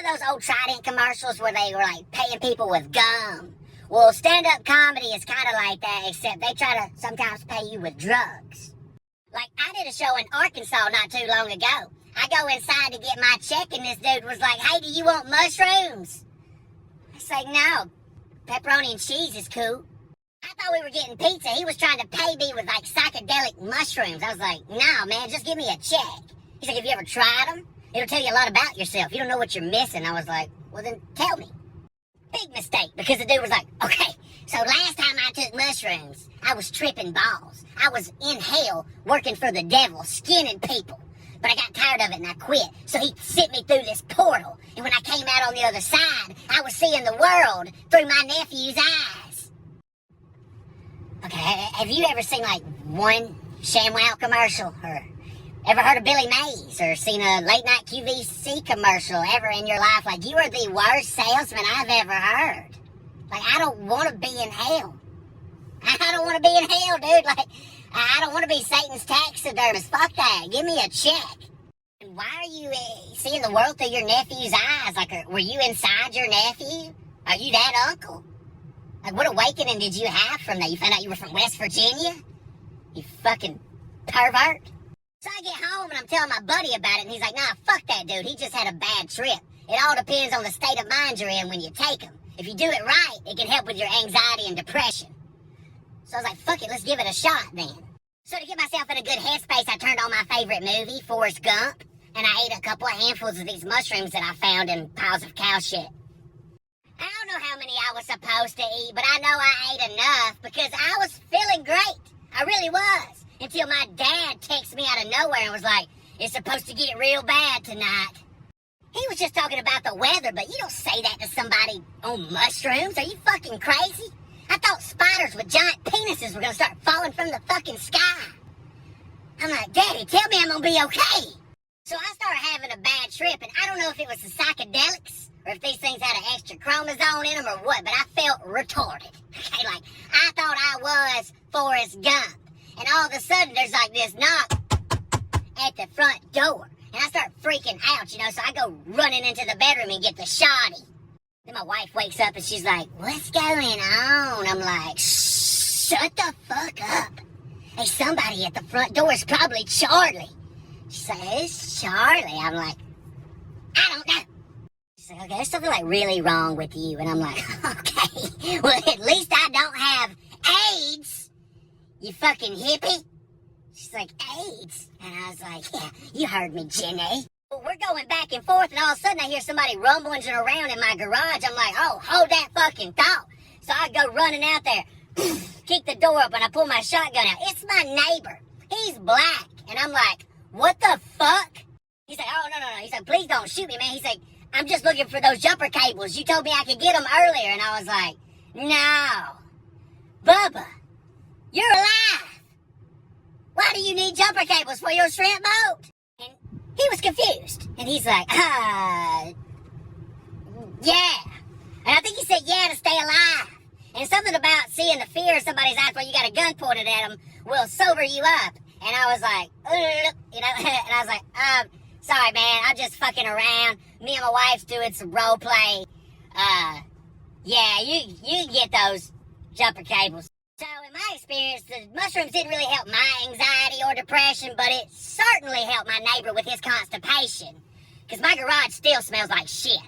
those old Trident commercials where they were like paying people with gum? Well, stand-up comedy is kind of like that, except they try to sometimes pay you with drugs. Like, I did a show in Arkansas not too long ago. I go inside to get my check, and this dude was like, hey, do you want mushrooms? I say, no, pepperoni and cheese is cool. I thought we were getting pizza. He was trying to pay me with, like, psychedelic mushrooms. I was like, no, man, just give me a check. He's like, have you ever tried them? It'll tell you a lot about yourself. You don't know what you're missing. I was like, well, then tell me. Big mistake, because the dude was like, okay, so last time I took mushrooms, I was tripping balls. I was in hell working for the devil, skinning people. But I got tired of it and I quit. So he sent me through this portal. And when I came out on the other side, I was seeing the world through my nephew's eyes. Okay, have you ever seen like one ShamWow commercial? Or ever heard of Billy Mays? Or seen a late night QVC commercial ever in your life? Like, you are the worst salesman I've ever heard. Like, I don't want to be in hell. I don't want to be in hell, dude. Like, I don't want to be Satan's taxidermist. Fuck that. Give me a check. And why are you seeing the world through your nephew's eyes? Like, were you inside your nephew? Are you that uncle? Like, what awakening did you have from that? You found out you were from West Virginia? You fucking pervert. So I get home and I'm telling my buddy about it, and he's like, nah, fuck that dude. He just had a bad trip. It all depends on the state of mind you're in when you take them. If you do it right, it can help with your anxiety and depression. So I was like, fuck it, let's give it a shot then. So to get myself in a good headspace, I turned on my favorite movie, Forrest Gump, and I ate a couple of handfuls of these mushrooms that I found in piles of cow shit. I don't know how many I was supposed to eat, but I know I ate enough because I was feeling great. I really was. Until my dad texted me out of nowhere and was like, it's supposed to get real bad tonight. He was just talking about the weather, but you don't say that to somebody on mushrooms. Are you fucking crazy? I thought spiders with giant penises were gonna start falling from the fucking sky. I'm like, Daddy, tell me I'm gonna be okay. So I started having a bad trip, and I don't know if it was the psychedelics or if these things had an extra chromosome in them or what, but I felt retarded. Okay, like, I thought I was Forrest Gump. And all of a sudden, there's like this knock at the front door. And I start freaking out, you know, so I go running into the bedroom and get the shoddy. Then my wife wakes up and she's like, what's going on? I'm like, shut the fuck up. Hey, somebody at the front door is probably Charlie. She says, who's Charlie? I'm like, I don't know. She's like, okay, there's something like really wrong with you. And I'm like, okay, well, at least I don't have AIDS, you fucking hippie. She's like, AIDS? And I was like, yeah, you heard me, Jenny. Well, we're going back and forth, and all of a sudden I hear somebody rumbling around in my garage. I'm like, oh, hold that fucking thought. So I go running out there, kick the door up, and I pull my shotgun out. It's my neighbor. He's black. And I'm like, what the fuck? He's like, oh, no. He's like, please don't shoot me, man. He's like, I'm just looking for those jumper cables. You told me I could get them earlier. And I was like, no. Bubba, you're alive. Why do you need jumper cables for your shrimp boat? And he was confused. And he's like, yeah. And I think he said yeah to stay alive. And something about seeing the fear in somebody's eyes when you got a gun pointed at them will sober you up. And I was like, you know, and I was like, sorry, man, I'm just fucking around. Me and my wife's doing some role play. Yeah, you get those jumper cables. So in my experience, the mushrooms didn't really help my anxiety or depression, but it certainly helped my neighbor with his constipation. Because my garage still smells like shit.